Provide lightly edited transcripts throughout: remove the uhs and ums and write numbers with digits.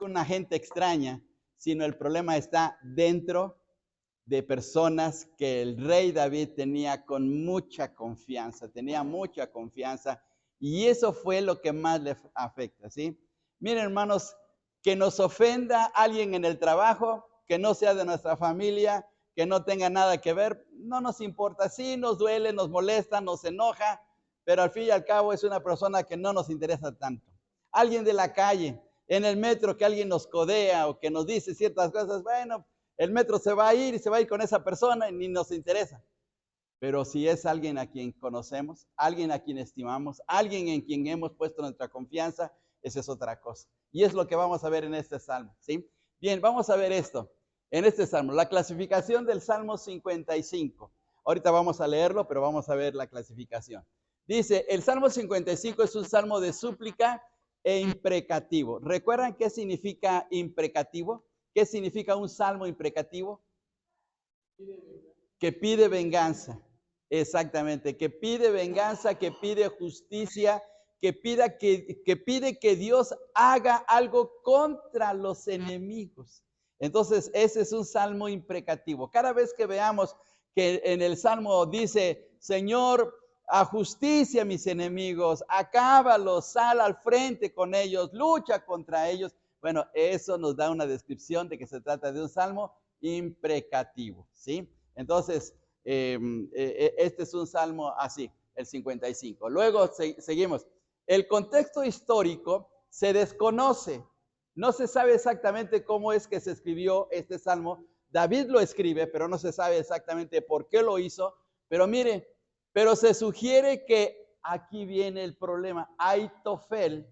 una gente extraña, sino el problema está dentro de personas que el rey David tenía con mucha confianza, y eso fue lo que más le afecta, ¿sí? Miren, hermanos, que nos ofenda alguien en el trabajo, que no sea de nuestra familia, que no tenga nada que ver, no nos importa. Sí, nos duele, nos molesta, nos enoja, pero al fin y al cabo es una persona que no nos interesa tanto. Alguien de la calle, en el metro, que alguien nos codea o que nos dice ciertas cosas, bueno, el metro se va a ir y se va a ir con esa persona y ni nos interesa. Pero si es alguien a quien conocemos, alguien a quien estimamos, alguien en quien hemos puesto nuestra confianza, esa es otra cosa. Y es lo que vamos a ver en este salmo, ¿sí? Bien, vamos a ver esto en este salmo, la clasificación del Salmo 55. Ahorita vamos a leerlo, pero vamos a ver la clasificación. Dice, el Salmo 55 es un salmo de súplica e imprecativo. ¿Recuerdan qué significa imprecativo? ¿Qué significa un salmo imprecativo? Que pide venganza. Exactamente, que pide venganza, que pide justicia, que pide que Dios haga algo contra los enemigos. Entonces, ese es un salmo imprecativo. Cada vez que veamos que en el salmo dice, Señor, a justicia a mis enemigos, acábalos, sal al frente con ellos, lucha contra ellos. Bueno, eso nos da una descripción de que se trata de un salmo imprecativo, ¿sí? Entonces, este es un salmo así, el 55. Luego seguimos. El contexto histórico se desconoce. No se sabe exactamente cómo es que se escribió este salmo. David lo escribe, pero no se sabe exactamente por qué lo hizo. Pero mire, pero se sugiere que aquí viene el problema. Ahitofel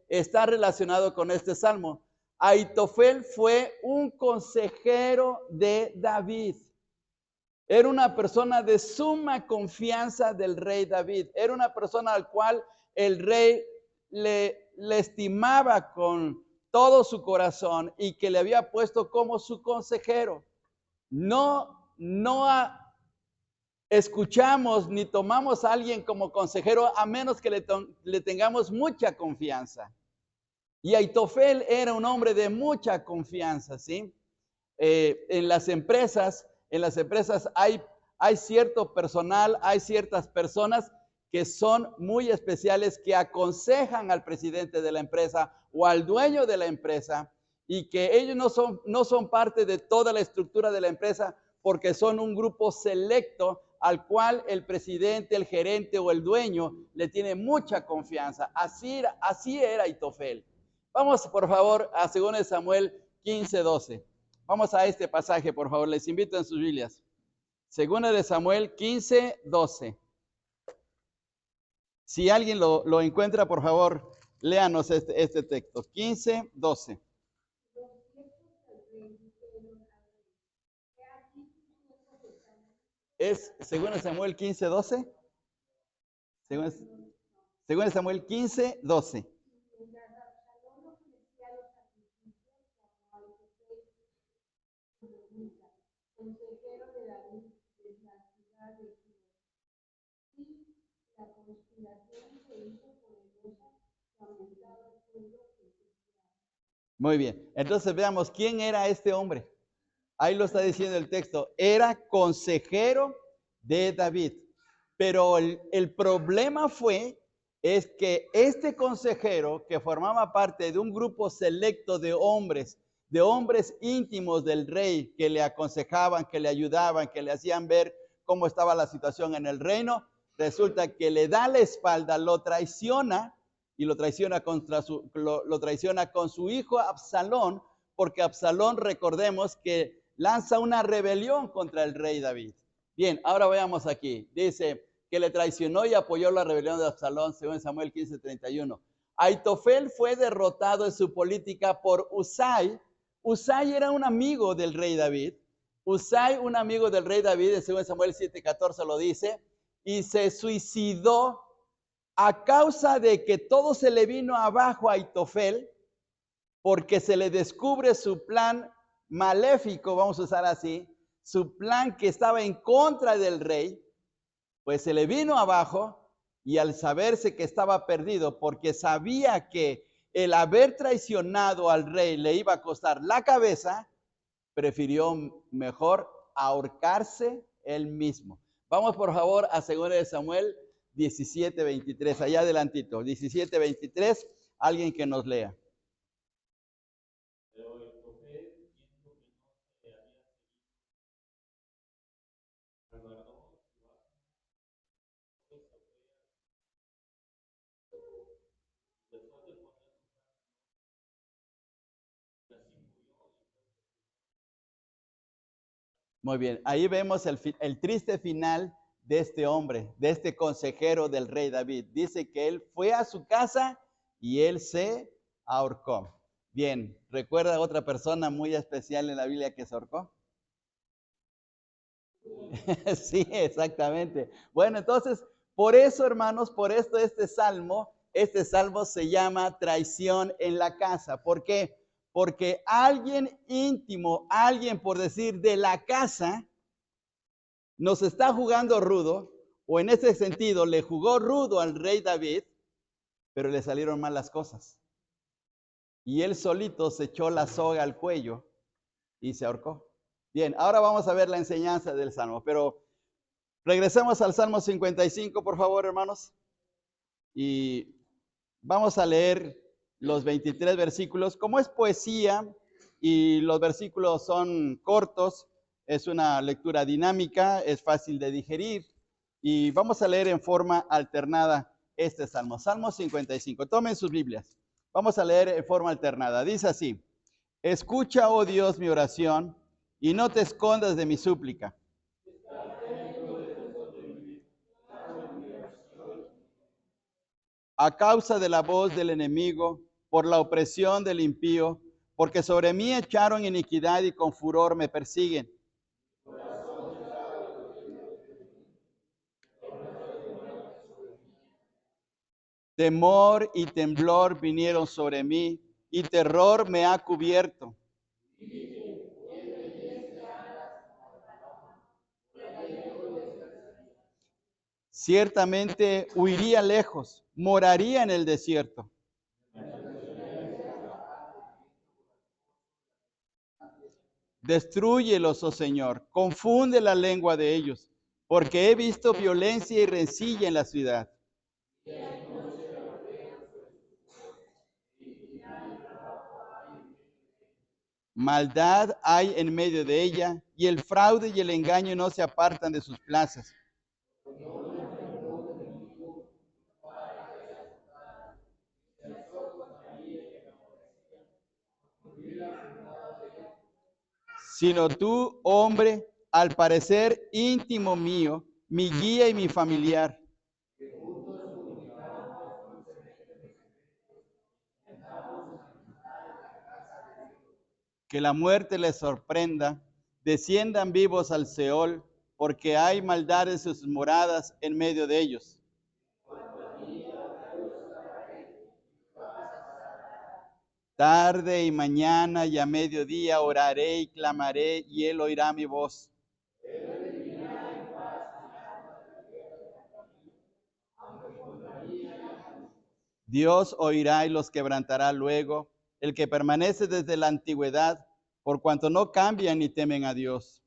está relacionado con este salmo. Ahitofel fue un consejero de David. Era una persona de suma confianza del rey David. Era una persona al cual el rey le estimaba con todo su corazón y que le había puesto como su consejero. No escuchamos ni tomamos a alguien como consejero a menos que le tengamos mucha confianza. Y Ahitofel era un hombre de mucha confianza, ¿sí? En las empresas hay cierto personal, hay ciertas personas que son muy especiales, que aconsejan al presidente de la empresa o al dueño de la empresa, y que ellos no son parte de toda la estructura de la empresa, porque son un grupo selecto al cual el presidente, el gerente o el dueño le tiene mucha confianza. Así era Ahitofel. Vamos, por favor, a 2 Samuel 15:12. Vamos a este pasaje, por favor. Les invito en sus Biblias. 2 Samuel 15:12. Si alguien lo encuentra, por favor, léanos este texto. 15:12. ¿Es 2 Samuel 15:12? 2 Samuel 15:12. Muy bien, entonces veamos quién era este hombre. Ahí lo está diciendo el texto, era consejero de David. Pero el problema es que este consejero, que formaba parte de un grupo selecto de hombres íntimos del rey, que le aconsejaban, que le ayudaban, que le hacían ver cómo estaba la situación en el reino, resulta que le da la espalda, lo traiciona, y lo traiciona con su hijo Absalón, porque Absalón, recordemos que lanza una rebelión contra el rey David. Bien, ahora veamos aquí. Dice que le traicionó y apoyó la rebelión de Absalón, según Samuel 15:31. Ahitofel fue derrotado en su política por Husai. Husai era un amigo del rey David. Husai, un amigo del rey David, según Samuel 7:14 lo dice, y se suicidó a causa de que todo se le vino abajo a Ahitofel, porque se le descubre su plan maléfico, vamos a usar así, su plan que estaba en contra del rey, pues se le vino abajo, y al saberse que estaba perdido, porque sabía que el haber traicionado al rey le iba a costar la cabeza, prefirió mejor ahorcarse él mismo. Vamos por favor a 2 de Samuel 17:23, allá adelantito, 17:23, alguien que nos lea. Muy bien, ahí vemos el triste final de este hombre, de este consejero del rey David. Dice que él fue a su casa y él se ahorcó. Bien, ¿recuerda otra persona muy especial en la Biblia que se ahorcó? Sí, exactamente. Bueno, entonces, por eso, hermanos, por esto este salmo se llama traición en la casa. ¿Por qué? Porque alguien íntimo, alguien por decir de la casa, nos está jugando rudo, o en ese sentido le jugó rudo al rey David, pero le salieron mal las cosas. Y él solito se echó la soga al cuello y se ahorcó. Bien, ahora vamos a ver la enseñanza del salmo, pero regresemos al Salmo 55, por favor, hermanos. Y vamos a leer los 23 versículos. Como es poesía y los versículos son cortos, es una lectura dinámica, es fácil de digerir. Y vamos a leer en forma alternada este salmo. Salmo 55. Tomen sus Biblias. Vamos a leer en forma alternada. Dice así: escucha, oh Dios, mi oración, y no te escondas de mi súplica. A causa de la voz del enemigo, por la opresión del impío, porque sobre mí echaron iniquidad y con furor me persiguen. Temor y temblor vinieron sobre mí, y terror me ha cubierto. Ciertamente huiría lejos, moraría en el desierto. Destrúyelos, oh Señor, confunde la lengua de ellos, porque he visto violencia y rencilla en la ciudad. Maldad hay en medio de ella, y el fraude y el engaño no se apartan de sus plazas. Sino tú, hombre, al parecer íntimo mío, mi guía y mi familiar. Que la muerte les sorprenda, desciendan vivos al Seol, porque hay maldad en sus moradas en medio de ellos. Tarde y mañana y a mediodía oraré y clamaré, y él oirá mi voz. Dios oirá y los quebrantará luego, el que permanece desde la antigüedad, por cuanto no cambian ni temen a Dios.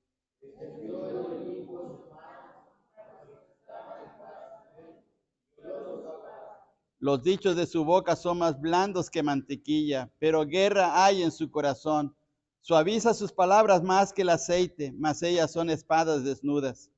Los dichos de su boca son más blandos que mantequilla, pero guerra hay en su corazón. Suaviza sus palabras más que el aceite, mas ellas son espadas desnudas.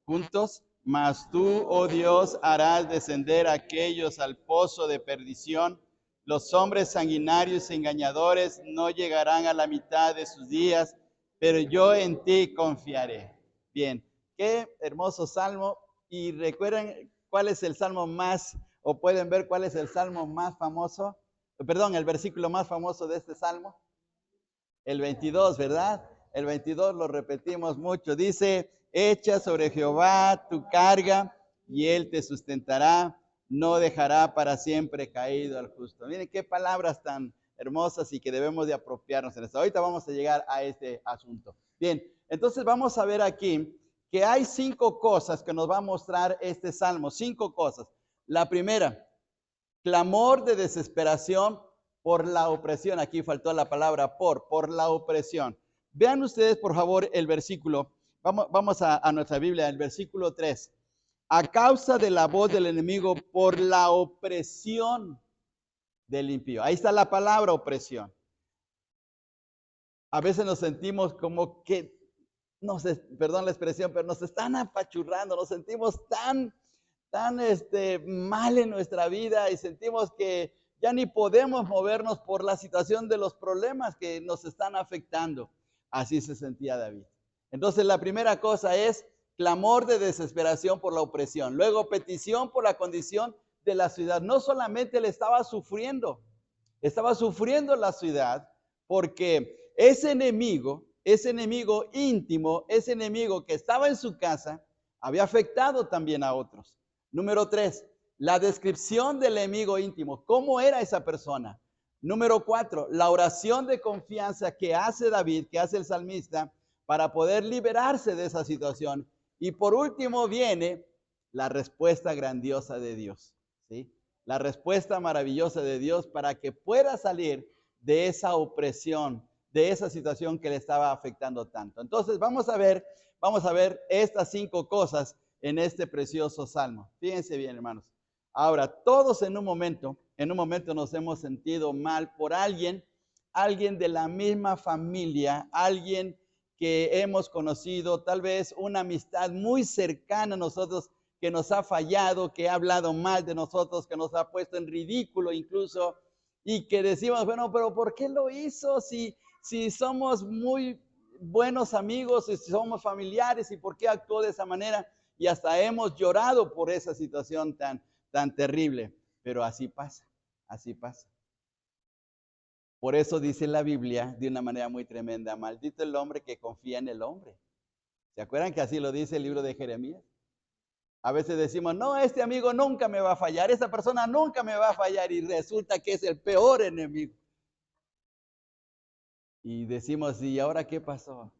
Juntos, mas tú, oh Dios, harás descender a aquellos al pozo de perdición. Los hombres sanguinarios y engañadores no llegarán a la mitad de sus días, pero yo en ti confiaré. Bien, qué hermoso salmo. Y recuerden cuál es el salmo más, o pueden ver cuál es el salmo más famoso, perdón, el versículo más famoso de este salmo. El 22, ¿verdad? El 22 lo repetimos mucho. Dice: echa sobre Jehová tu carga y él te sustentará, no dejará para siempre caído al justo. Miren qué palabras tan hermosas y que debemos de apropiarnos en esto. Ahorita vamos a llegar a este asunto. Bien, entonces vamos a ver aquí que hay 5 cosas que nos va a mostrar este salmo, 5 cosas. La primera, clamor de desesperación por la opresión. Aquí faltó la palabra por la opresión. Vean ustedes, por favor, el versículo. Vamos a nuestra Biblia, el versículo 3. A causa de la voz del enemigo por la opresión del impío. Ahí está la palabra opresión. A veces nos sentimos como que, no sé, perdón la expresión, pero nos están apachurrando, nos sentimos tan mal en nuestra vida y sentimos que ya ni podemos movernos por la situación de los problemas que nos están afectando. Así se sentía David. Entonces la primera cosa es clamor de desesperación por la opresión. Luego petición por la condición de la ciudad. No solamente le estaba sufriendo la ciudad porque ese enemigo íntimo, ese enemigo que estaba en su casa, había afectado también a otros. Número 3, la descripción del enemigo íntimo. ¿Cómo era esa persona? Número 4, la oración de confianza que hace David, que hace el salmista, para poder liberarse de esa situación. Y por último viene la respuesta grandiosa de Dios, ¿sí? La respuesta maravillosa de Dios para que pueda salir de esa opresión, de esa situación que le estaba afectando tanto. Entonces vamos a ver estas 5 cosas en este precioso salmo. Fíjense bien, hermanos. Ahora, todos en un momento nos hemos sentido mal por alguien de la misma familia, alguien que hemos conocido, tal vez una amistad muy cercana a nosotros que nos ha fallado, que ha hablado mal de nosotros, que nos ha puesto en ridículo incluso, y que decimos, bueno, pero ¿por qué lo hizo? Si somos muy buenos amigos, si somos familiares, ¿y por qué actuó de esa manera? Y hasta hemos llorado por esa situación tan terrible. Pero así pasa, así pasa. Por eso dice la Biblia de una manera muy tremenda, maldito el hombre que confía en el hombre. ¿Se acuerdan que así lo dice el libro de Jeremías? A veces decimos, no, este amigo nunca me va a fallar, esa persona nunca me va a fallar, y resulta que es el peor enemigo. Y decimos, ¿y ahora qué pasó?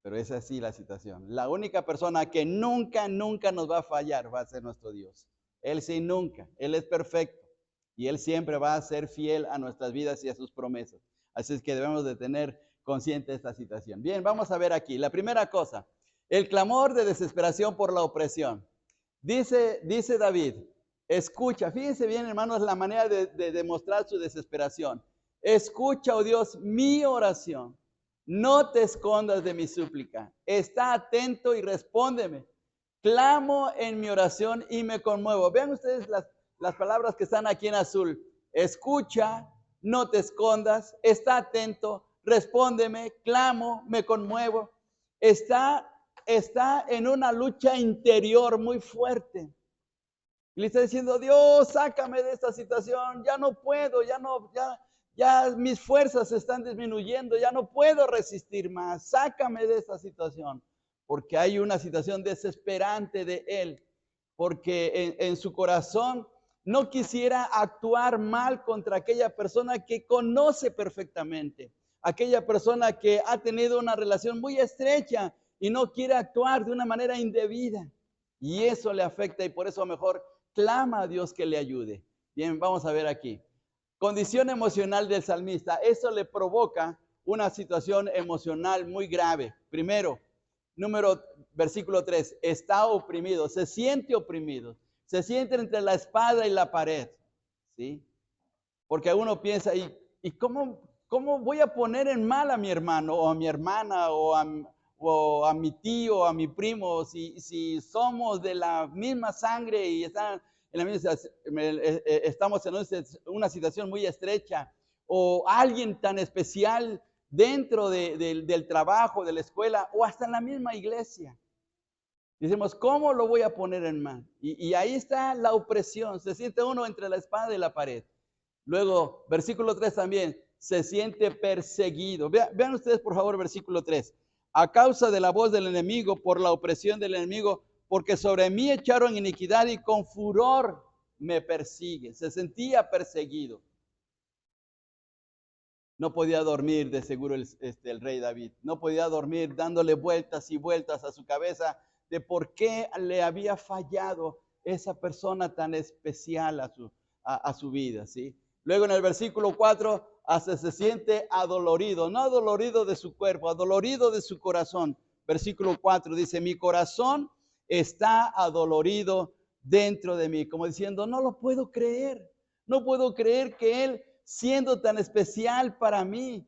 Pero es así la situación. La única persona que nunca nos va a fallar va a ser nuestro Dios. Él sí nunca, Él es perfecto y Él siempre va a ser fiel a nuestras vidas y a sus promesas. Así es que debemos de tener consciente esta situación. Bien, vamos a ver aquí. La primera cosa, el clamor de desesperación por la opresión. Dice David, escucha, fíjense bien, hermanos, la manera de demostrar su desesperación. Escucha, oh Dios, mi oración. No te escondas de mi súplica. Está atento y respóndeme. Clamo en mi oración y me conmuevo. Vean ustedes las palabras que están aquí en azul. Escucha, no te escondas, está atento, respóndeme, clamo, me conmuevo. Está en una lucha interior muy fuerte. Y le está diciendo, Dios, sácame de esta situación, ya no puedo, ya mis fuerzas se están disminuyendo, ya no puedo resistir más, sácame de esta situación, porque hay una situación desesperante de él, porque en su corazón no quisiera actuar mal contra aquella persona que conoce perfectamente, aquella persona que ha tenido una relación muy estrecha y no quiere actuar de una manera indebida. Y eso le afecta y por eso mejor clama a Dios que le ayude. Bien, vamos a ver aquí. Condición emocional del salmista. Eso le provoca una situación emocional muy grave. Primero, versículo 3, está oprimido, se siente oprimido, se siente entre la espada y la pared, ¿sí? Porque uno piensa, ¿y cómo voy a poner en mal a mi hermano o a mi hermana o a mi tío o a mi primo si somos de la misma sangre y están en la misma, estamos en una situación muy estrecha, o alguien tan especial dentro del trabajo, de la escuela o hasta en la misma iglesia? Decimos, ¿cómo lo voy a poner en mal? Y ahí está la opresión, se siente uno entre la espada y la pared. Luego, versículo 3 también, se siente perseguido. Vean ustedes, por favor, versículo 3. A causa de la voz del enemigo, por la opresión del enemigo, porque sobre mí echaron iniquidad y con furor me persiguen. Se sentía perseguido. No podía dormir, de seguro, el rey David. No podía dormir dándole vueltas y vueltas a su cabeza, de por qué le había fallado esa persona tan especial a su vida, ¿sí? Luego en el versículo 4, hasta se siente adolorido, no adolorido de su cuerpo, adolorido de su corazón. Versículo 4 dice, mi corazón está adolorido dentro de mí, como diciendo, no lo puedo creer, no puedo creer que Él, siendo tan especial para mí,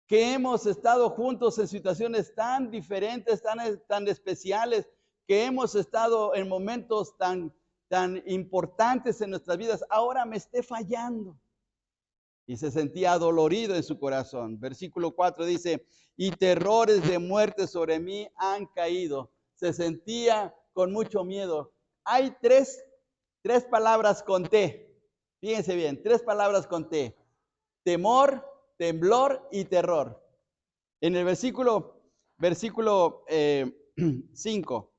que hemos estado juntos en situaciones tan diferentes, tan especiales, que hemos estado en momentos tan importantes en nuestras vidas, ahora me esté fallando. Y se sentía adolorido en su corazón. Versículo 4 dice, y terrores de muerte sobre mí han caído. Se sentía con mucho miedo. Hay tres palabras con T. Fíjense bien, 3 palabras con T. Temor, temblor y terror. En el versículo 5,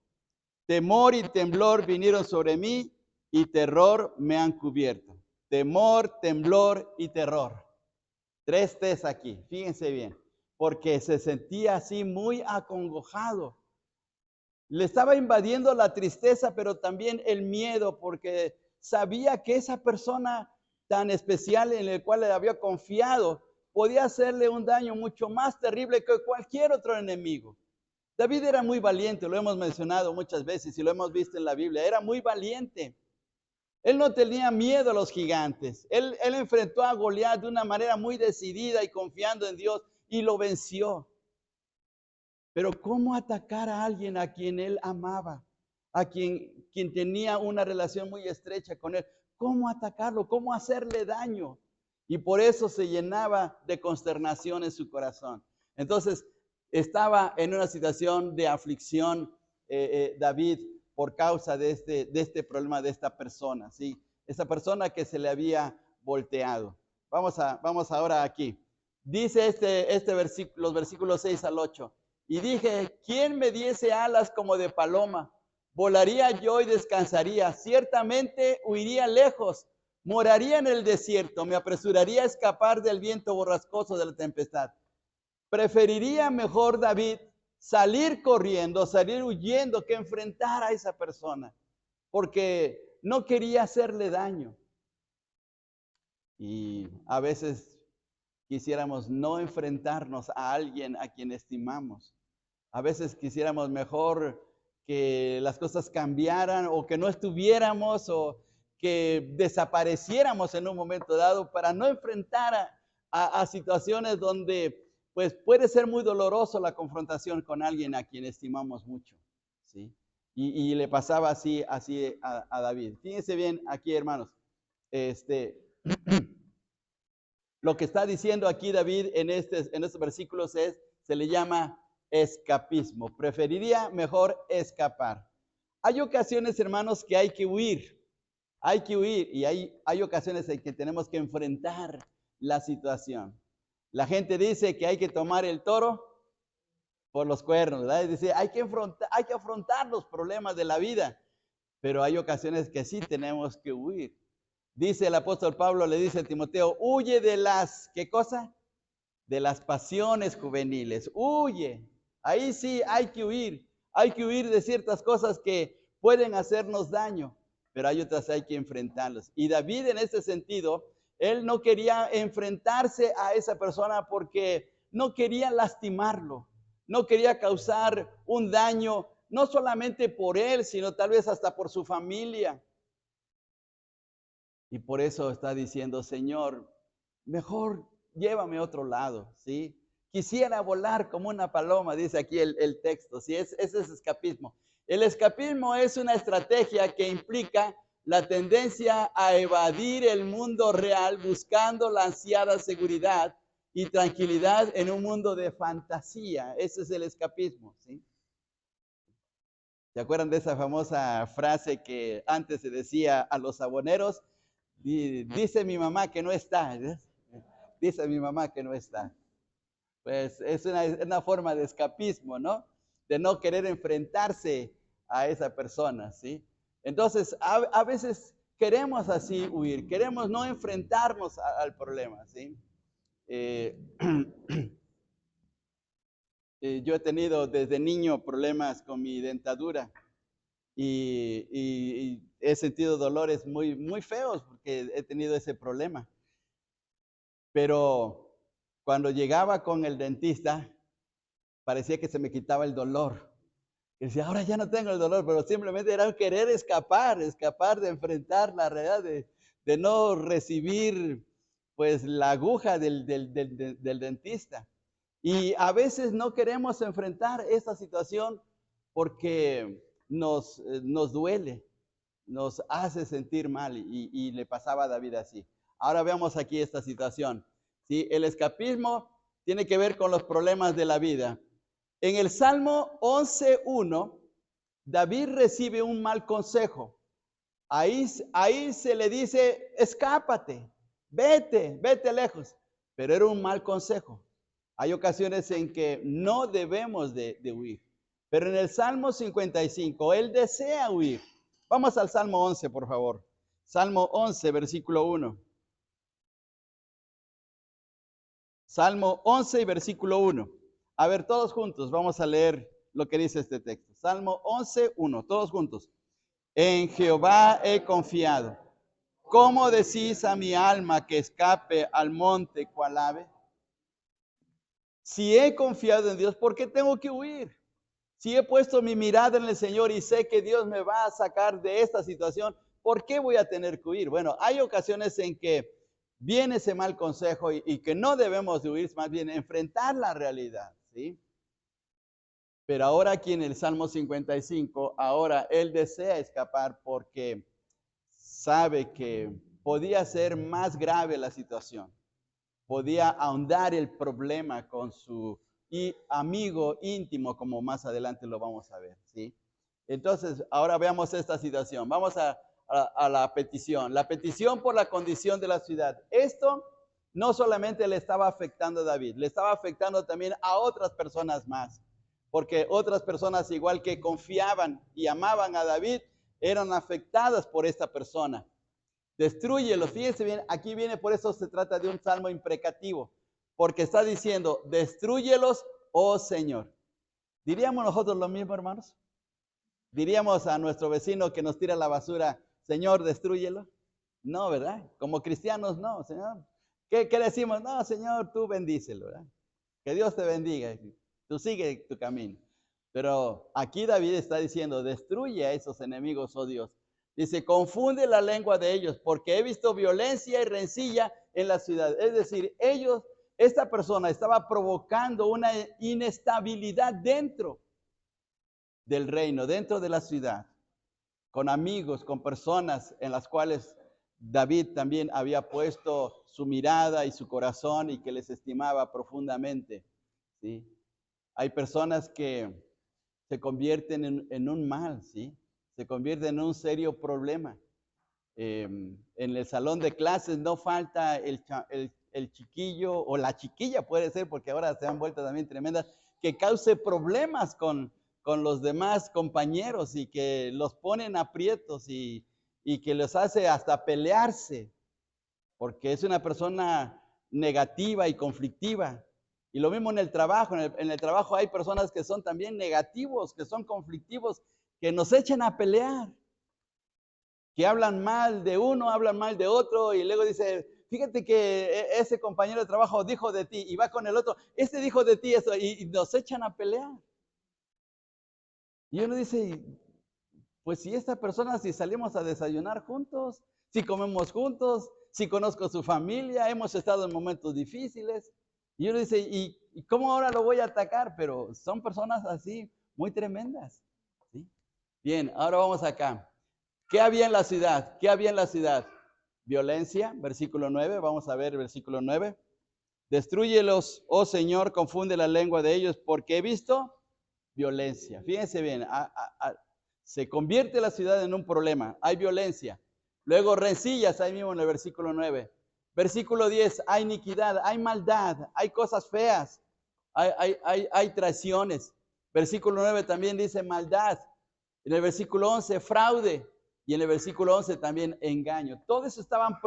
temor y temblor vinieron sobre mí y terror me han cubierto. Temor, temblor y terror. 3 T's aquí, fíjense bien, porque se sentía así muy acongojado. Le estaba invadiendo la tristeza, pero también el miedo, porque sabía que esa persona tan especial en la cual le había confiado podía hacerle un daño mucho más terrible que cualquier otro enemigo. David era muy valiente, lo hemos mencionado muchas veces y lo hemos visto en la Biblia, era muy valiente. Él no tenía miedo a los gigantes. Él enfrentó a Goliat de una manera muy decidida y confiando en Dios y lo venció. Pero ¿cómo atacar a alguien a quien él amaba? A quien tenía una relación muy estrecha con él. ¿Cómo atacarlo? ¿Cómo hacerle daño? Y por eso se llenaba de consternación en su corazón. Entonces, estaba en una situación de aflicción David por causa de este problema de esta persona, ¿sí? Esa persona que se le había volteado. Vamos ahora aquí. Dice los versículos 6 al 8. Y dije, ¿quién me diese alas como de paloma? Volaría yo y descansaría. Ciertamente huiría lejos. Moraría en el desierto. Me apresuraría a escapar del viento borrascoso de la tempestad. Preferiría mejor David salir corriendo, salir huyendo, que enfrentar a esa persona. Porque no quería hacerle daño. Y a veces quisiéramos no enfrentarnos a alguien a quien estimamos. A veces quisiéramos mejor que las cosas cambiaran o que no estuviéramos o que desapareciéramos en un momento dado para no enfrentar a situaciones donde pues puede ser muy doloroso la confrontación con alguien a quien estimamos mucho, ¿sí? Y le pasaba así a David. Fíjense bien aquí, hermanos. Lo que está diciendo aquí David en estos versículos se le llama escapismo. Preferiría mejor escapar. Hay ocasiones, hermanos, que hay que huir. Hay que huir y hay ocasiones en que tenemos que enfrentar la situación. La gente dice que hay que tomar el toro por los cuernos, ¿verdad? Es decir, hay que afrontar los problemas de la vida, pero hay ocasiones que sí tenemos que huir. Dice el apóstol Pablo, le dice a Timoteo, huye de las, ¿qué cosa? De las pasiones juveniles, huye. Ahí sí hay que huir de ciertas cosas que pueden hacernos daño, pero hay otras que hay que enfrentarlas. Y David en ese sentido, él no quería enfrentarse a esa persona porque no quería lastimarlo, no quería causar un daño, no solamente por él, sino tal vez hasta por su familia. Y por eso está diciendo, Señor, mejor llévame a otro lado, ¿sí? Quisiera volar como una paloma, dice aquí el texto, ¿sí? Ese es escapismo. El escapismo es una estrategia que implica la tendencia a evadir el mundo real buscando la ansiada seguridad y tranquilidad en un mundo de fantasía. Ese es el escapismo, ¿sí? ¿Se acuerdan de esa famosa frase que antes se decía a los saboneros? Dice mi mamá que no está. Dice mi mamá que no está. Pues es una forma de escapismo, ¿no? De no querer enfrentarse a esa persona, ¿sí? Entonces, a veces queremos así huir, queremos no enfrentarnos al problema, ¿sí? Yo he tenido desde niño problemas con mi dentadura y he sentido dolores muy, muy feos porque he tenido ese problema. Pero cuando llegaba con el dentista, parecía que se me quitaba el dolor. Y decía, ahora ya no tengo el dolor, pero simplemente era querer escapar de enfrentar la realidad, de no recibir pues la aguja del dentista. Y a veces no queremos enfrentar esta situación porque nos duele, nos hace sentir mal y le pasaba a David así. Ahora veamos aquí esta situación. ¿Sí? El escapismo tiene que ver con los problemas de la vida. En el Salmo 11:1, David recibe un mal consejo. Ahí se le dice, escápate, vete lejos. Pero era un mal consejo. Hay ocasiones en que no debemos de huir. Pero en el Salmo 55, él desea huir. Vamos al Salmo 11, por favor. Salmo 11, versículo 1. Salmo 11 y versículo 1. A ver, todos juntos, vamos a leer lo que dice este texto. Salmo 11, 1, todos juntos. En Jehová he confiado. ¿Cómo decís a mi alma que escape al monte cual ave? Si he confiado en Dios, ¿por qué tengo que huir? Si he puesto mi mirada en el Señor y sé que Dios me va a sacar de esta situación, ¿por qué voy a tener que huir? Bueno, hay ocasiones en que viene ese mal consejo y que no debemos de huir, más bien enfrentar la realidad, ¿sí? Pero ahora aquí en el Salmo 55, ahora él desea escapar porque sabe que podía ser más grave la situación, podía ahondar el problema con su amigo íntimo, como más adelante lo vamos a ver, ¿sí? Entonces, ahora veamos esta situación. Vamos a la petición por la condición de la ciudad. Esto no solamente le estaba afectando a David, le estaba afectando también a otras personas más, porque otras personas igual que confiaban y amaban a David, eran afectadas por esta persona. Destrúyelos. Fíjense bien, aquí viene, por eso se trata de un salmo imprecativo, porque está diciendo, destrúyelos, oh Señor. ¿Diríamos nosotros lo mismo, hermanos? ¿Diríamos a nuestro vecino que nos tira la basura, Señor, destrúyelo? No, ¿verdad? Como cristianos, no, Señor. ¿Qué decimos? No, Señor, tú bendícelo, ¿verdad? Que Dios te bendiga, tú sigue tu camino. Pero aquí David está diciendo, destruye a esos enemigos, oh Dios. Dice, confunde la lengua de ellos, porque he visto violencia y rencilla en la ciudad. Es decir, esta persona estaba provocando una inestabilidad dentro del reino, dentro de la ciudad, con amigos, con personas en las cuales David también había puesto su mirada y su corazón y que les estimaba profundamente, ¿sí? Hay personas que se convierten en un mal, ¿sí? Se convierten en un serio problema. En el salón de clases no falta el chiquillo o la chiquilla, puede ser, porque ahora se han vuelto también tremendas, que cause problemas con los demás compañeros y que los ponen aprietos y que los hace hasta pelearse, porque es una persona negativa y conflictiva. Y lo mismo en el trabajo. En el trabajo hay personas que son también negativos, que son conflictivos, que nos echan a pelear, que hablan mal de uno, hablan mal de otro, y luego dice, fíjate que ese compañero de trabajo dijo de ti, y va con el otro, este dijo de ti eso, y nos echan a pelear. Y uno dice, pues si esta persona, si salimos a desayunar juntos, si comemos juntos, si conozco su familia, hemos estado en momentos difíciles. Y uno dice, ¿y cómo ahora lo voy a atacar? Pero son personas así, muy tremendas, ¿sí? Bien, ahora vamos acá. ¿Qué había en la ciudad? ¿Qué había en la ciudad? Violencia, versículo 9, vamos a ver el versículo 9. Destrúyelos, oh Señor, confunde la lengua de ellos, porque he visto violencia. Fíjense bien, se convierte la ciudad en un problema, hay violencia. Luego rencillas, ahí mismo en el versículo 9. Versículo 10, hay iniquidad, hay maldad, hay cosas feas, hay traiciones. Versículo 9 también dice maldad. En el versículo 11, fraude. Y en el versículo 11 también engaño. Todo eso se estaba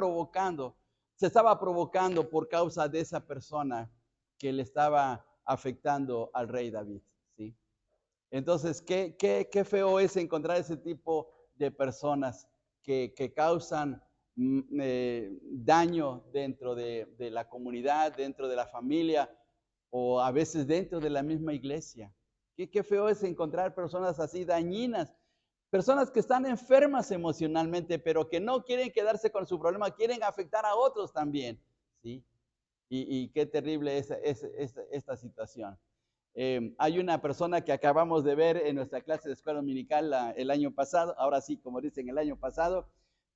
provocando por causa de esa persona que le estaba afectando al rey David, ¿sí? Entonces, qué feo es encontrar ese tipo de personas que causan daño dentro de la comunidad, dentro de la familia o a veces dentro de la misma iglesia. Qué feo es encontrar personas así dañinas, personas que están enfermas emocionalmente, pero que no quieren quedarse con su problema, quieren afectar a otros también, ¿sí? Y qué terrible es esta situación. Hay una persona que acabamos de ver en nuestra clase de escuela dominical el año pasado, ahora sí, como dicen, el año pasado,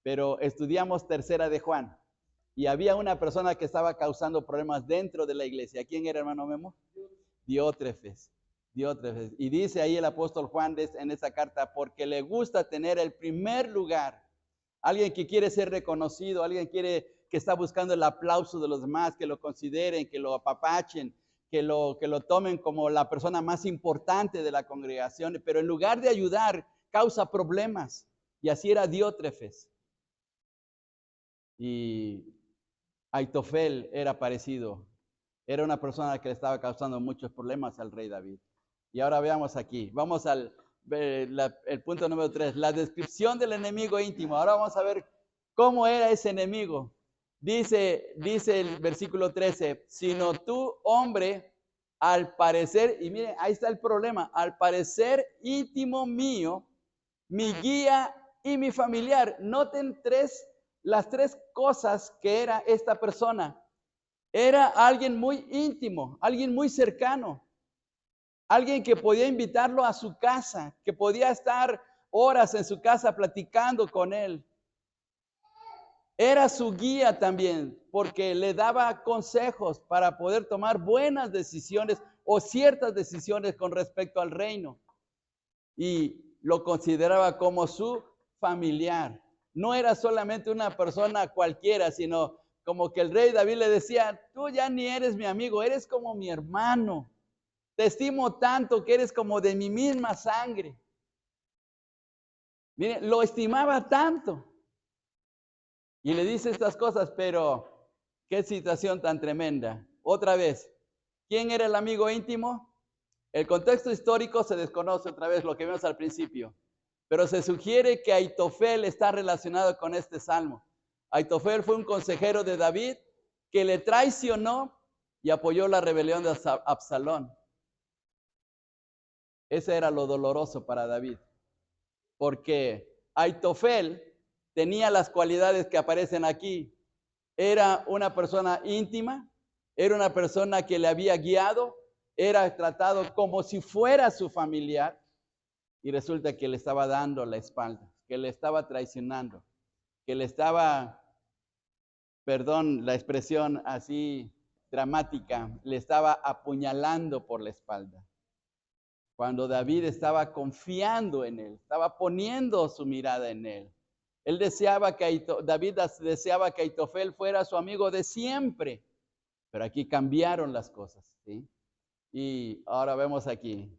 pero estudiamos tercera de Juan. Y había una persona que estaba causando problemas dentro de la iglesia. ¿Quién era, hermano Memo? Diótrefes. Diótrefes. Y dice ahí el apóstol Juan en esa carta, porque le gusta tener el primer lugar. Alguien que quiere ser reconocido, alguien que está buscando el aplauso de los demás, que lo consideren, que lo apapachen, que lo tomen como la persona más importante de la congregación, pero en lugar de ayudar, causa problemas. Y así era Diótrefes. Y Aitofel era parecido. Era una persona que le estaba causando muchos problemas al rey David. Y ahora veamos aquí. Vamos al el punto número 3, la descripción del enemigo íntimo. Ahora vamos a ver cómo era ese enemigo. Dice el versículo 13, sino tú, hombre, al parecer, y miren, ahí está el problema, al parecer íntimo mío, mi guía y mi familiar. Noten las tres cosas que era esta persona. Era alguien muy íntimo, alguien muy cercano, alguien que podía invitarlo a su casa, que podía estar horas en su casa platicando con él. Era su guía también, porque le daba consejos para poder tomar buenas decisiones o ciertas decisiones con respecto al reino. Y lo consideraba como su familiar. No era solamente una persona cualquiera, sino como que el rey David le decía, tú ya ni eres mi amigo, eres como mi hermano. Te estimo tanto que eres como de mi misma sangre. Miren, lo estimaba tanto. Y le dice estas cosas, pero qué situación tan tremenda. Otra vez, ¿quién era el amigo íntimo? El contexto histórico se desconoce otra vez, lo que vimos al principio. Pero se sugiere que Aitofel está relacionado con este salmo. Aitofel fue un consejero de David que le traicionó y apoyó la rebelión de Absalón. Ese era lo doloroso para David, porque Aitofel tenía las cualidades que aparecen aquí. Era una persona íntima, era una persona que le había guiado, era tratado como si fuera su familiar, y resulta que le estaba dando la espalda, que le estaba traicionando, que le estaba, perdón la expresión así dramática, le estaba apuñalando por la espalda. Cuando David estaba confiando en él, estaba poniendo su mirada en él. David deseaba que Aitofel fuera su amigo de siempre, pero aquí cambiaron las cosas, ¿sí? Y ahora vemos aquí.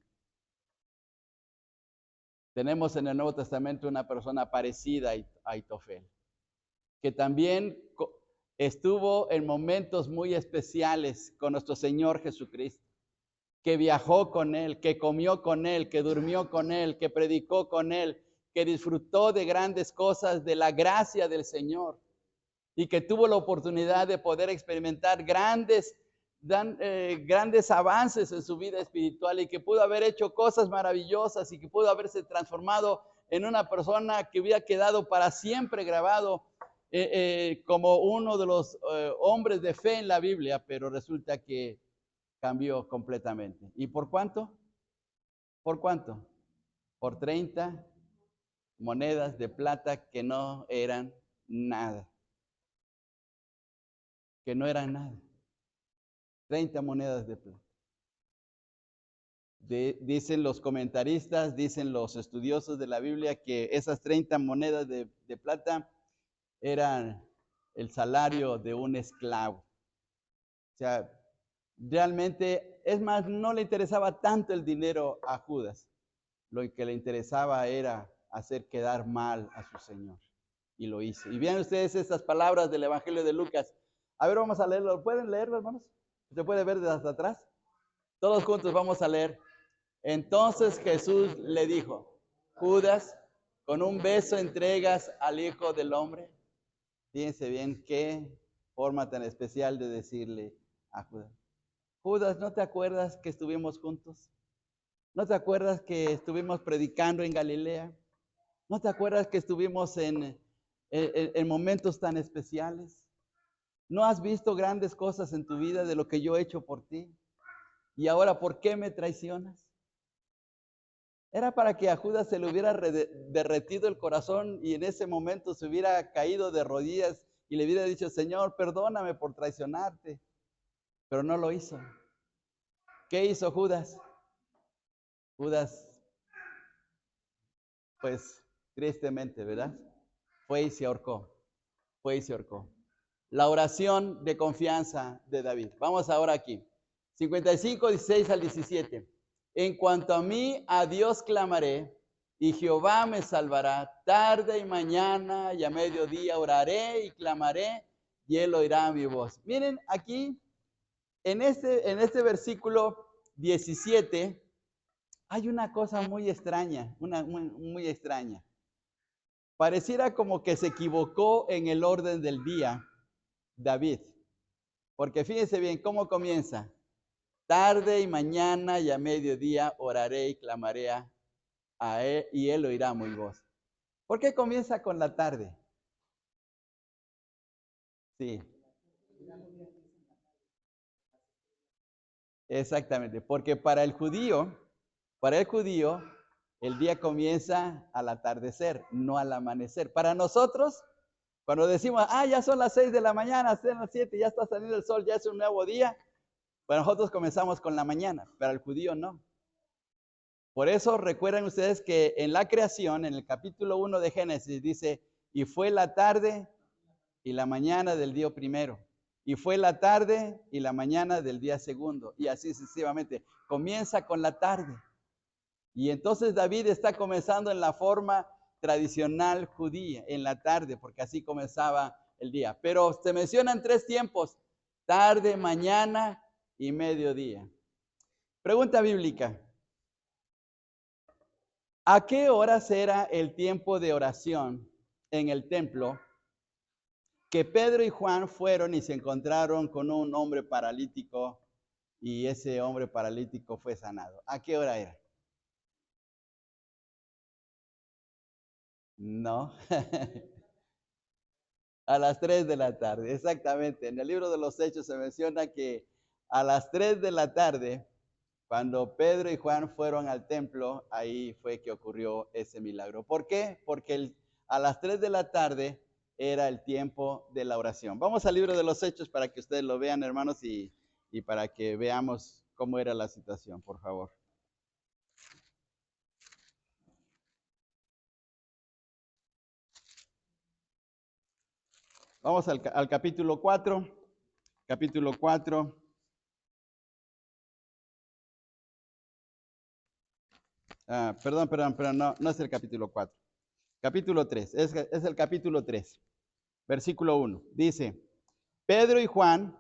Tenemos en el Nuevo Testamento una persona parecida a Aitofel, que también estuvo en momentos muy especiales con nuestro Señor Jesucristo, que viajó con él, que comió con él, que durmió con él, que predicó con él, que disfrutó de grandes cosas de la gracia del Señor y que tuvo la oportunidad de poder experimentar grandes avances en su vida espiritual y que pudo haber hecho cosas maravillosas y que pudo haberse transformado en una persona que hubiera quedado para siempre grabado como uno de los hombres de fe en la Biblia, pero resulta que cambió completamente. ¿Y por cuánto? ¿Por cuánto? Por 30 monedas de plata que no eran nada. Que no eran nada. 30 monedas de plata. Dicen los comentaristas, dicen los estudiosos de la Biblia que esas 30 monedas de plata eran el salario de un esclavo. O sea, realmente, es más, no le interesaba tanto el dinero a Judas. Lo que le interesaba era hacer quedar mal a su Señor. Y lo hizo. Y vean ustedes estas palabras del Evangelio de Lucas. A ver, vamos a leerlo. ¿Pueden leerlo, hermanos? ¿Se puede ver desde hasta atrás? Todos juntos vamos a leer. Entonces Jesús le dijo, Judas, ¿con un beso entregas al Hijo del Hombre? Fíjense bien qué forma tan especial de decirle a Judas. Judas, ¿no te acuerdas que estuvimos juntos? ¿No te acuerdas que estuvimos predicando en Galilea? ¿No te acuerdas que estuvimos en momentos tan especiales? ¿No has visto grandes cosas en tu vida de lo que yo he hecho por ti? ¿Y ahora por qué me traicionas? Era para que a Judas se le hubiera derretido el corazón y en ese momento se hubiera caído de rodillas y le hubiera dicho, Señor, perdóname por traicionarte. Pero no lo hizo. ¿Qué hizo Judas? Judas, pues tristemente, ¿verdad? Fue y se ahorcó. Fue y se ahorcó. La oración de confianza de David. Vamos ahora aquí. 55, 16 al 17. En cuanto a mí, a Dios clamaré, y Jehová me salvará. Tarde y mañana y a mediodía oraré y clamaré, y él oirá mi voz. Miren, aquí, en este versículo 17, hay una cosa muy extraña, muy extraña. Pareciera como que se equivocó en el orden del día David. Porque fíjense bien cómo comienza. Tarde y mañana y a mediodía oraré y clamaré a él y él oirá mi voz. ¿Por qué comienza con la tarde? Sí, exactamente. Porque para el judío, el día comienza al atardecer, no al amanecer. Para nosotros, cuando decimos, ya son las 6 de la mañana, son las 7, ya está saliendo el sol, ya es un nuevo día, para nosotros comenzamos con la mañana, para el judío no. Por eso recuerden ustedes que en la creación, en el capítulo 1 de Génesis, dice, y fue la tarde y la mañana del día primero, y fue la tarde y la mañana del día segundo, y así sucesivamente. Comienza con la tarde. Y entonces David está comenzando en la forma tradicional judía, en la tarde, porque así comenzaba el día. Pero se mencionan 3 tiempos, tarde, mañana y mediodía. Pregunta bíblica. ¿A qué horas era el tiempo de oración en el templo que Pedro y Juan fueron y se encontraron con un hombre paralítico y ese hombre paralítico fue sanado? ¿A qué hora era? No. A las 3 de la tarde, exactamente. En el libro de los Hechos se menciona que a las 3 de la tarde, cuando Pedro y Juan fueron al templo, ahí fue que ocurrió ese milagro. ¿Por qué? Porque a las 3 de la tarde era el tiempo de la oración. Vamos al libro de los Hechos para que ustedes lo vean, hermanos, y para que veamos cómo era la situación, por favor. Vamos al capítulo 4. Capítulo 4. Perdón, no es el capítulo 4. Capítulo 3, es el capítulo 3, versículo 1. Dice, Pedro y Juan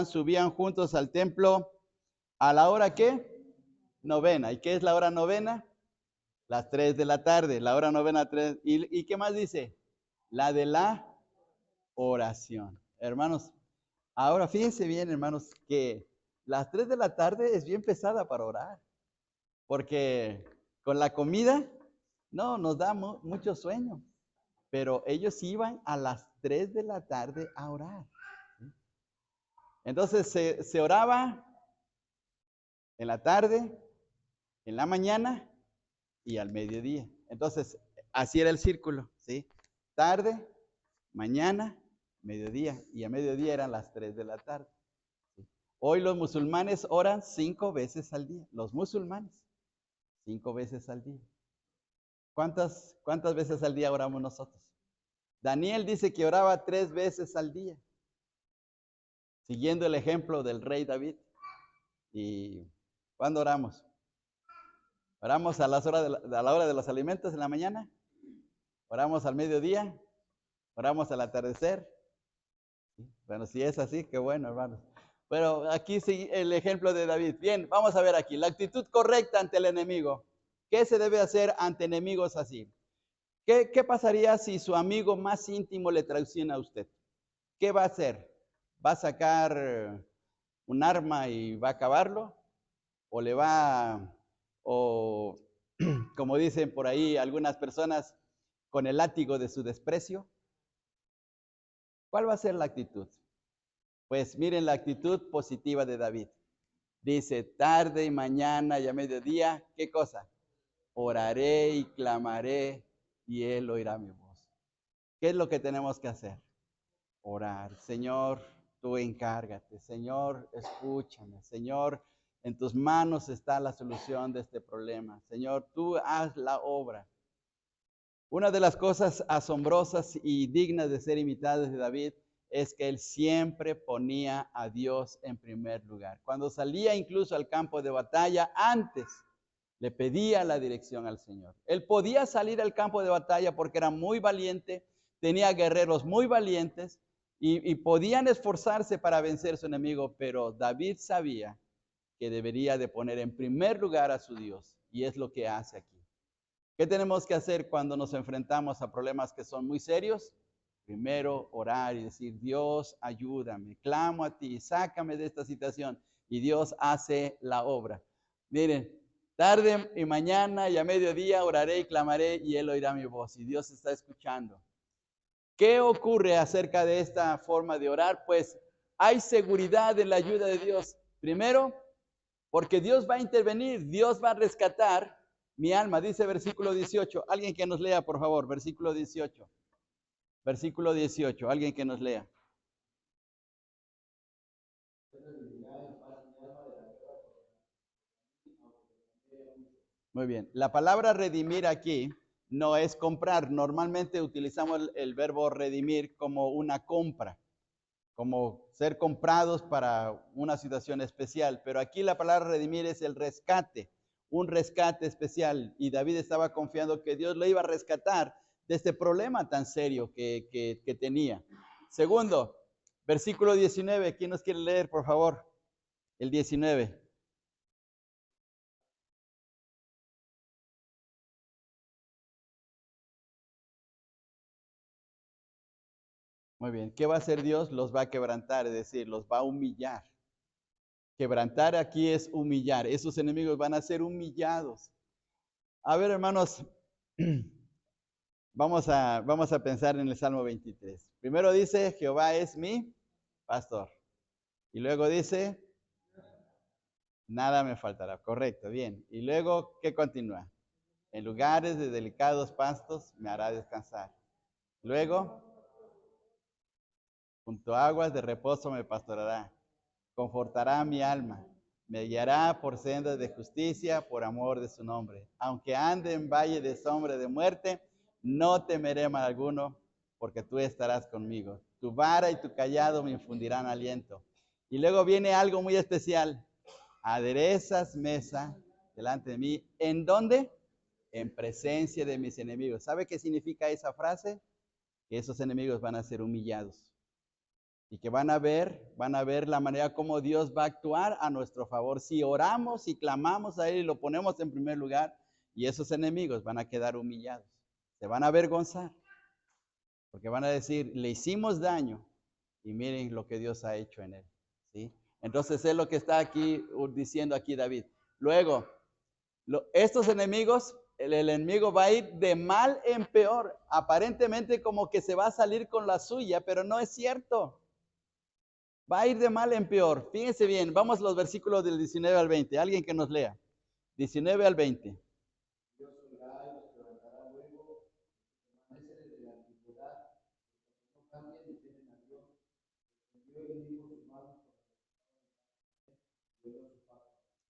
subían juntos al templo a la hora ¿qué? Novena. ¿Y qué es la hora novena? Las 3 de la tarde, la hora novena 3. ¿Y qué más dice? La de la oración. Hermanos, ahora fíjense bien, hermanos, que las 3 de la tarde es bien pesada para orar. Porque con la comida, no, nos da mucho sueño. Pero ellos iban a las 3 de la tarde a orar. Entonces se oraba en la tarde, en la mañana y al mediodía. Entonces, así era el círculo, ¿sí? Tarde, mañana, mediodía. Y a mediodía eran las 3 de la tarde. ¿Sí? Hoy los musulmanes oran 5 veces al día. Los musulmanes, 5 veces al día. ¿Cuántas veces al día oramos nosotros? Daniel dice que oraba 3 veces al día, siguiendo el ejemplo del rey David. ¿Y cuándo oramos? ¿Oramos a la hora de los alimentos en la mañana? ¿Oramos al mediodía? ¿Oramos al atardecer? Bueno, si es así, qué bueno, hermanos. Pero aquí sí el ejemplo de David. Bien, vamos a ver aquí. La actitud correcta ante el enemigo. ¿Qué se debe hacer ante enemigos así? ¿Qué pasaría si su amigo más íntimo le traiciona a usted? ¿Qué va a hacer? ¿Va a sacar un arma y va a acabarlo? ¿O le va, o como dicen por ahí algunas personas, con el látigo de su desprecio? ¿Cuál va a ser la actitud? Pues miren la actitud positiva de David. Dice, tarde y mañana y a mediodía, ¿qué cosa? Oraré y clamaré y él oirá mi voz. ¿Qué es lo que tenemos que hacer? Orar. Señor, tú encárgate. Señor, escúchame. Señor, en tus manos está la solución de este problema. Señor, tú haz la obra. Una de las cosas asombrosas y dignas de ser imitadas de David es que él siempre ponía a Dios en primer lugar. Cuando salía incluso al campo de batalla, antes le pedía la dirección al Señor. Él podía salir al campo de batalla porque era muy valiente, tenía guerreros muy valientes y podían esforzarse para vencer a su enemigo, pero David sabía que debería de poner en primer lugar a su Dios, y es lo que hace aquí. ¿Qué tenemos que hacer cuando nos enfrentamos a problemas que son muy serios? Primero orar y decir, Dios, ayúdame, clamo a ti, sácame de esta situación. Y Dios hace la obra. Miren, tarde y mañana y a mediodía oraré y clamaré y Él oirá mi voz. Y Dios está escuchando. ¿Qué ocurre acerca de esta forma de orar? Pues hay seguridad en la ayuda de Dios. Primero, porque Dios va a intervenir, Dios va a rescatar mi alma, dice versículo 18. Alguien que nos lea, por favor, versículo 18. Versículo 18, alguien que nos lea. Muy bien. La palabra redimir aquí no es comprar. Normalmente utilizamos el verbo redimir como una compra, como ser comprados para una situación especial. Pero aquí la palabra redimir es el rescate, un rescate especial. Y David estaba confiando que Dios lo iba a rescatar de este problema tan serio que tenía. Segundo, versículo 19. ¿Quién nos quiere leer, por favor? El 19. Muy bien. ¿Qué va a hacer Dios? Los va a quebrantar, es decir, los va a humillar. Quebrantar aquí es humillar. Esos enemigos van a ser humillados. A ver, hermanos, vamos a pensar en el Salmo 23. Primero dice, Jehová es mi pastor. Y luego dice, nada me faltará. Correcto, bien. Y luego, ¿qué continúa? En lugares de delicados pastos me hará descansar. Luego, junto a aguas de reposo me pastorará. Confortará mi alma. Me guiará por sendas de justicia por amor de su nombre. Aunque ande en valle de sombra de muerte, no temeré mal alguno, porque tú estarás conmigo. Tu vara y tu callado me infundirán aliento. Y luego viene algo muy especial. Aderezas mesa delante de mí. ¿En dónde? En presencia de mis enemigos. ¿Sabe qué significa esa frase? Que esos enemigos van a ser humillados. Y que van a ver la manera como Dios va a actuar a nuestro favor. Si oramos y clamamos a Él y lo ponemos en primer lugar, y esos enemigos van a quedar humillados. Se van a avergonzar. Porque van a decir, le hicimos daño y miren lo que Dios ha hecho en él. ¿Sí? Entonces es lo que está aquí diciendo aquí David. Luego, estos enemigos, el enemigo va a ir de mal en peor. Aparentemente como que se va a salir con la suya, pero no es cierto. Va a ir de mal en peor. Fíjense bien, vamos a los versículos del 19 al 20. Alguien que nos lea. 19 al 20.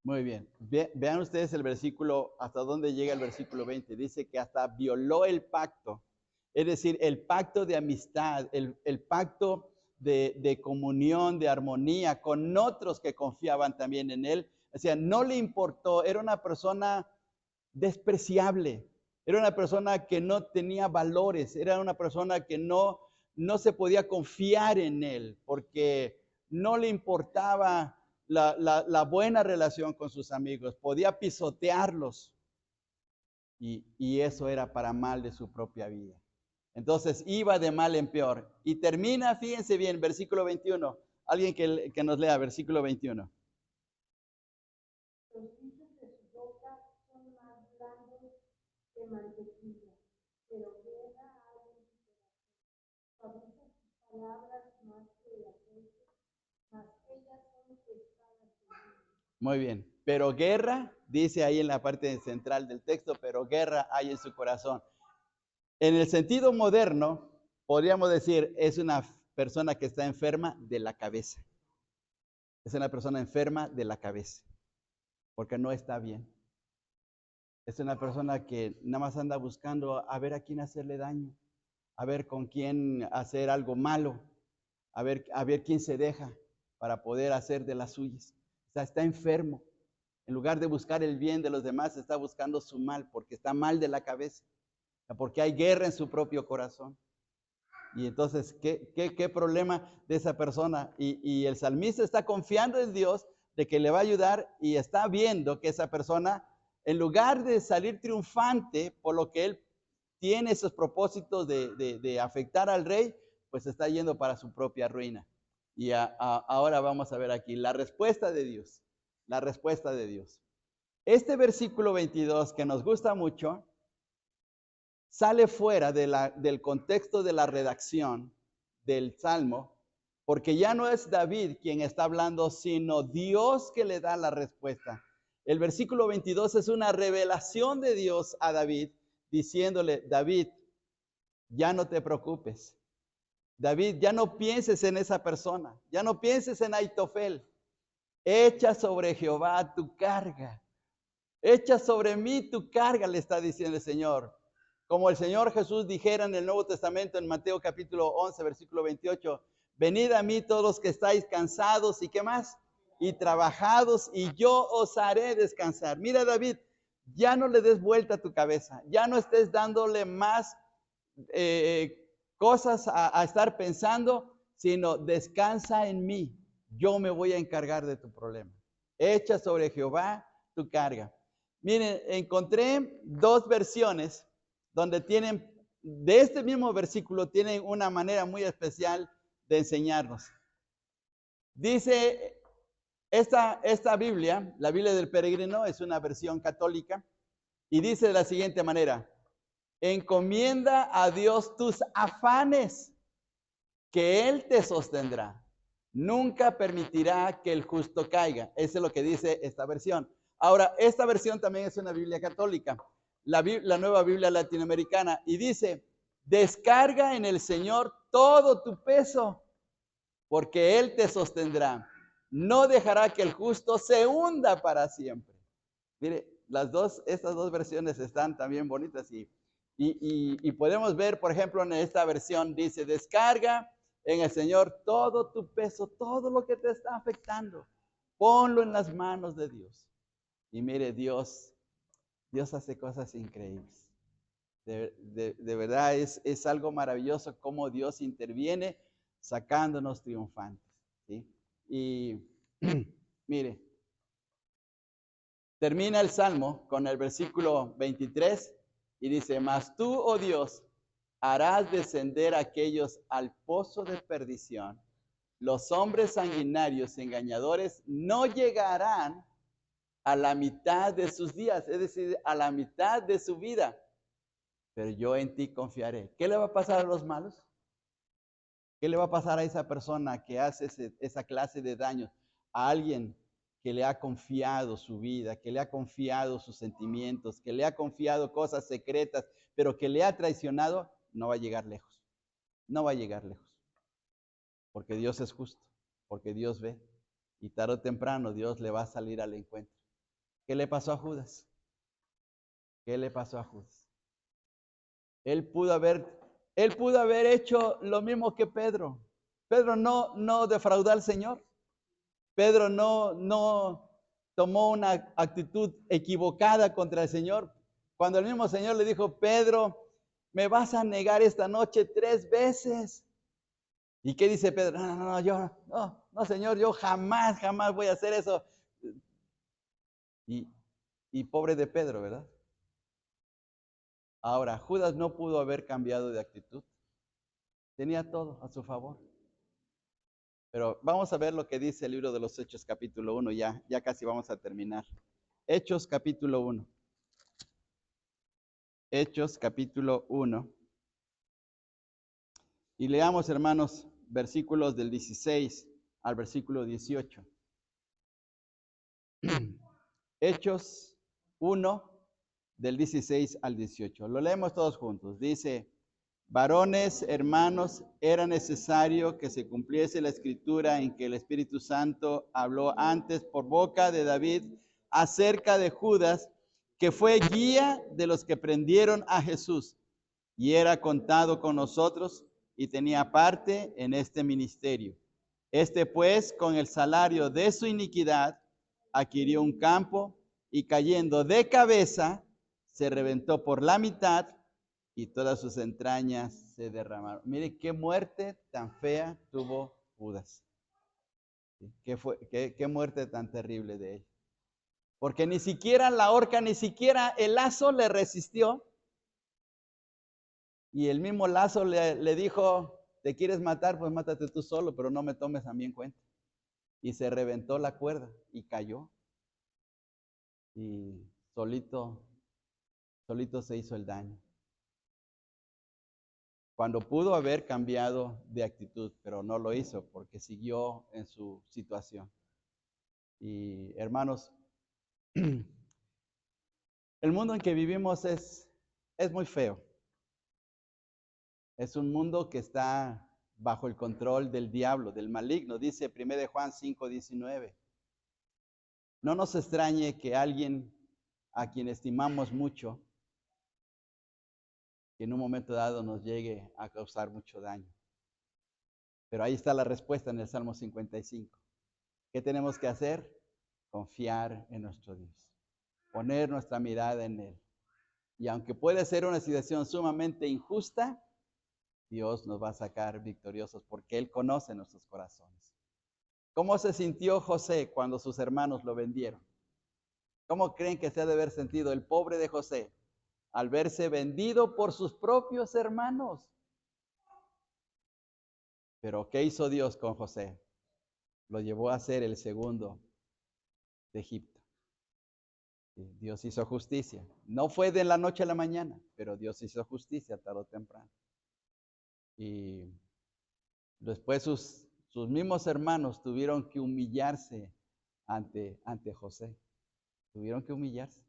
Muy bien. Vean ustedes el versículo, hasta dónde llega el versículo 20. Dice que hasta violó el pacto. Es decir, el pacto de amistad, el pacto de comunión, de armonía con otros que confiaban también en él. O sea, no le importó, era una persona despreciable, era una persona que no tenía valores, era una persona que no se podía confiar en él, porque no le importaba la buena relación con sus amigos, podía pisotearlos y eso era para mal de su propia vida. Entonces iba de mal en peor y termina, fíjense bien, versículo 21. Alguien que nos lea versículo 21. Los dichos de su boca son más blandos que mantequilla, pero guerra hay en su corazón. Suaviza sus palabras más que el aceite, mas ellas son espadas de vida. Muy bien, pero guerra, dice ahí en la parte central del texto, pero guerra hay en su corazón. En el sentido moderno, podríamos decir, es una persona que está enferma de la cabeza. Es una persona enferma de la cabeza, porque no está bien. Es una persona que nada más anda buscando a ver a quién hacerle daño, a ver con quién hacer algo malo, a ver quién se deja para poder hacer de las suyas. O sea, está enfermo. En lugar de buscar el bien de los demás, está buscando su mal, porque está mal de la cabeza, porque hay guerra en su propio corazón. Y entonces, ¿qué problema de esa persona? Y el salmista está confiando en Dios de que le va a ayudar y está viendo que esa persona, en lugar de salir triunfante por lo que él tiene esos propósitos de afectar al rey, pues está yendo para su propia ruina. Y ahora vamos a ver aquí la respuesta de Dios. La respuesta de Dios. Este versículo 22 que nos gusta mucho, sale fuera del contexto de la redacción del Salmo, porque ya no es David quien está hablando, sino Dios que le da la respuesta. El versículo 22 es una revelación de Dios a David, diciéndole, David, ya no te preocupes. David, ya no pienses en esa persona, ya no pienses en Aitofel. Echa sobre Jehová tu carga. Echa sobre mí tu carga, le está diciendo el Señor. Como el Señor Jesús dijera en el Nuevo Testamento, en Mateo capítulo 11, versículo 28, venid a mí todos los que estáis cansados y ¿qué más? Y trabajados y yo os haré descansar. Mira, David, ya no le des vuelta a tu cabeza, ya no estés dándole más cosas a estar pensando, sino descansa en mí. Yo me voy a encargar de tu problema. Echa sobre Jehová tu carga. Miren, encontré dos versiones donde tienen, de este mismo versículo, tienen una manera muy especial de enseñarnos. Dice, esta Biblia, la Biblia del Peregrino, es una versión católica, y dice de la siguiente manera, encomienda a Dios tus afanes, que Él te sostendrá. Nunca permitirá que el justo caiga. Eso es lo que dice esta versión. Ahora, esta versión también es una Biblia católica, la nueva Biblia latinoamericana, y dice, descarga en el Señor todo tu peso, porque Él te sostendrá. No dejará que el justo se hunda para siempre. Mire, estas dos versiones están también bonitas y podemos ver, por ejemplo, en esta versión dice, descarga en el Señor todo tu peso, todo lo que te está afectando, ponlo en las manos de Dios. Y mire, Dios hace cosas increíbles. De verdad es algo maravilloso cómo Dios interviene sacándonos triunfantes. ¿Sí? Y mire, termina el Salmo con el versículo 23 y dice, mas tú, oh Dios, harás descender a aquellos al pozo de perdición. Los hombres sanguinarios y engañadores no llegarán a la mitad de sus días, es decir, a la mitad de su vida. Pero yo en ti confiaré. ¿Qué le va a pasar a los malos? ¿Qué le va a pasar a esa persona que hace esa clase de daños? A alguien que le ha confiado su vida, que le ha confiado sus sentimientos, que le ha confiado cosas secretas, pero que le ha traicionado, no va a llegar lejos. No va a llegar lejos. Porque Dios es justo, porque Dios ve. Y tarde o temprano Dios le va a salir al encuentro. ¿Qué le pasó a Judas? ¿Qué le pasó a Judas? Él pudo haber hecho lo mismo que Pedro. Pedro no defraudó al Señor. Pedro no tomó una actitud equivocada contra el Señor. Cuando el mismo Señor le dijo, Pedro, me vas a negar esta noche 3 veces. ¿Y qué dice Pedro? No, Señor, yo jamás voy a hacer eso. Y pobre de Pedro, ¿verdad? Ahora, Judas no pudo haber cambiado de actitud. Tenía todo a su favor. Pero vamos a ver lo que dice el libro de los Hechos, capítulo 1. Ya casi vamos a terminar. Hechos, capítulo 1. Hechos, capítulo 1. Y leamos, hermanos, versículos del 16 al versículo 18. Hechos 1, del 16 al 18. Lo leemos todos juntos. Dice: varones, hermanos, era necesario que se cumpliese la escritura en que el Espíritu Santo habló antes por boca de David acerca de Judas, que fue guía de los que prendieron a Jesús, y era contado con nosotros y tenía parte en este ministerio. Este pues, con el salario de su iniquidad, adquirió un campo y cayendo de cabeza, se reventó por la mitad y todas sus entrañas se derramaron. Mire qué muerte tan fea tuvo Judas. Qué muerte tan terrible de él. Porque ni siquiera la horca, ni siquiera el lazo le resistió. Y el mismo lazo le dijo: ¿te quieres matar? Pues mátate tú solo, pero no me tomes a mí en cuenta. Y se reventó la cuerda y cayó. Y solito se hizo el daño. Cuando pudo haber cambiado de actitud, pero no lo hizo porque siguió en su situación. Y hermanos, el mundo en que vivimos es muy feo. Es un mundo que está bajo el control del diablo, del maligno. Dice 1 Juan 5:19. No nos extrañe que alguien a quien estimamos mucho, que en un momento dado nos llegue a causar mucho daño. Pero ahí está la respuesta en el Salmo 55. ¿Qué tenemos que hacer? Confiar en nuestro Dios. Poner nuestra mirada en Él. Y aunque puede ser una situación sumamente injusta, Dios nos va a sacar victoriosos porque Él conoce nuestros corazones. ¿Cómo se sintió José cuando sus hermanos lo vendieron? ¿Cómo creen que se ha de haber sentido el pobre de José al verse vendido por sus propios hermanos? Pero ¿qué hizo Dios con José? Lo llevó a ser el segundo de Egipto. Dios hizo justicia. No fue de la noche a la mañana, pero Dios hizo justicia tarde o temprano. Y después sus mismos hermanos tuvieron que humillarse ante José. Tuvieron que humillarse.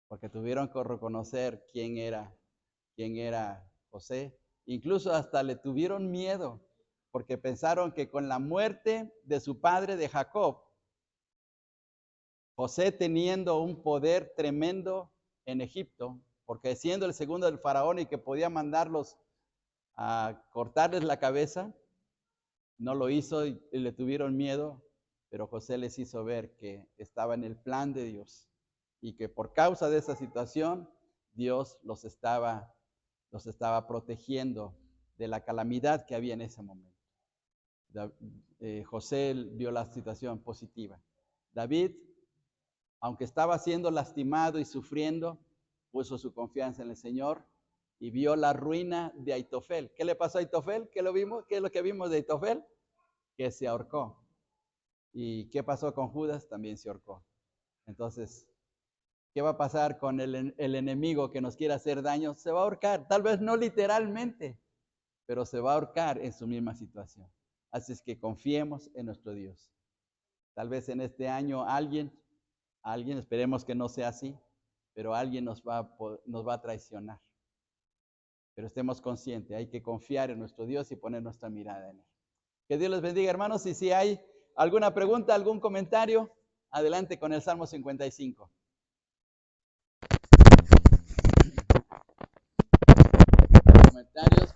Porque tuvieron que reconocer quién era José. Incluso hasta le tuvieron miedo, porque pensaron que con la muerte de su padre, de Jacob, José teniendo un poder tremendo en Egipto, porque siendo el segundo del faraón y que podía mandarlos a cortarles la cabeza, no lo hizo y le tuvieron miedo, pero José les hizo ver que estaba en el plan de Dios y que por causa de esa situación Dios los estaba protegiendo de la calamidad que había en ese momento. José vio la situación positiva. David, aunque estaba siendo lastimado y sufriendo, puso su confianza en el Señor y vio la ruina de Aitofel. ¿Qué le pasó a Aitofel? ¿Qué es lo que vimos de Aitofel? Que se ahorcó. ¿Y qué pasó con Judas? También se ahorcó. Entonces, ¿qué va a pasar con el enemigo que nos quiere hacer daño? Se va a ahorcar, tal vez no literalmente, pero se va a ahorcar en su misma situación. Así es que confiemos en nuestro Dios. Tal vez en este año alguien, esperemos que no sea así, pero alguien nos va a traicionar. Pero estemos conscientes, hay que confiar en nuestro Dios y poner nuestra mirada en Él. Que Dios les bendiga, hermanos, y si hay alguna pregunta, algún comentario, adelante con el Salmo 55. Comentarios.